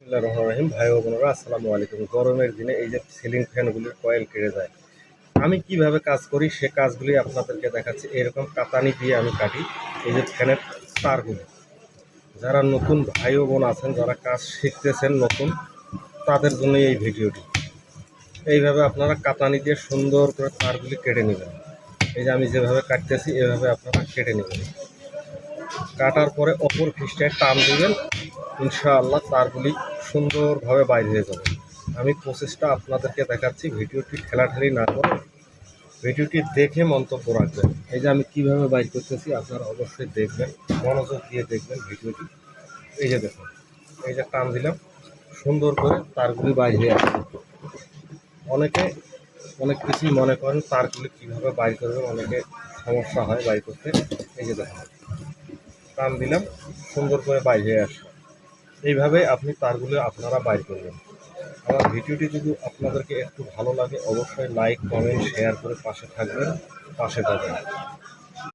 বিসমিল্লাহির রহমানির রহিম। ভাই ও বোনেরা, আসসালামু আলাইকুম। গরমের দিনে এই যে সিলিং ফ্যানগুলির কয়েল কেটে যায়, আমি কিভাবে কাজ করি সে কাজগুলি আপনাদেরকে দেখাচ্ছি। এরকম কাতানি দিয়ে আমি কাটি এই যে ফ্যানের তারগুলি। যারা নতুন ভাই ও বোন আছেন, যারা কাজ শিখতেছেন নতুন, তাদের জন্য এই ভিডিওটি। এইভাবে আপনারা কাতানি দিয়ে সুন্দর করে তারগুলি কেটে নেবেন। এই যে আমি যেভাবে কাটতেছি এভাবে আপনারা কেটে নেবেন। কাটার পরে অপর পৃষ্ঠায় টান দেবেন, ইনশাআল্লাহ তারগুলি সুন্দরভাবে বাইর হয়ে যাবে। আমি প্রসেসটা আপনাদেরকে দেখাচ্ছি, ভিডিওটি ঠেলাঠেলি না করে ভিডিওটি দেখে মন্তব্য রাখবেন। এই যে আমি কিভাবে বাইর করতেছি আপনারা অবশ্যই দেখবেন, মনোযোগ দিয়ে দেখবেন ভিডিওটি। এই যে দেখুন, এই যে টান দিলাম, সুন্দর করে তারগুলি বাইর হয়ে আসবে। অনেকে অনেক কিছুই মনে করেন তারগুলি কীভাবে বাইর করবেন, অনেকে সমস্যা হয় বাইর করতে। এই যে দেখুন, টান দিলাম, সুন্দর করে বাইর হয়ে আসবে। এইভাবে আপনি তারগুলো আপনারা বাইর করবেন। আমার ভিডিওটি যদি আপনাদেরকে একটু ভালো লাগে অবশ্যই লাইক, কমেন্ট, শেয়ার করে পাশে থাকবেন, পাশে পাবেন।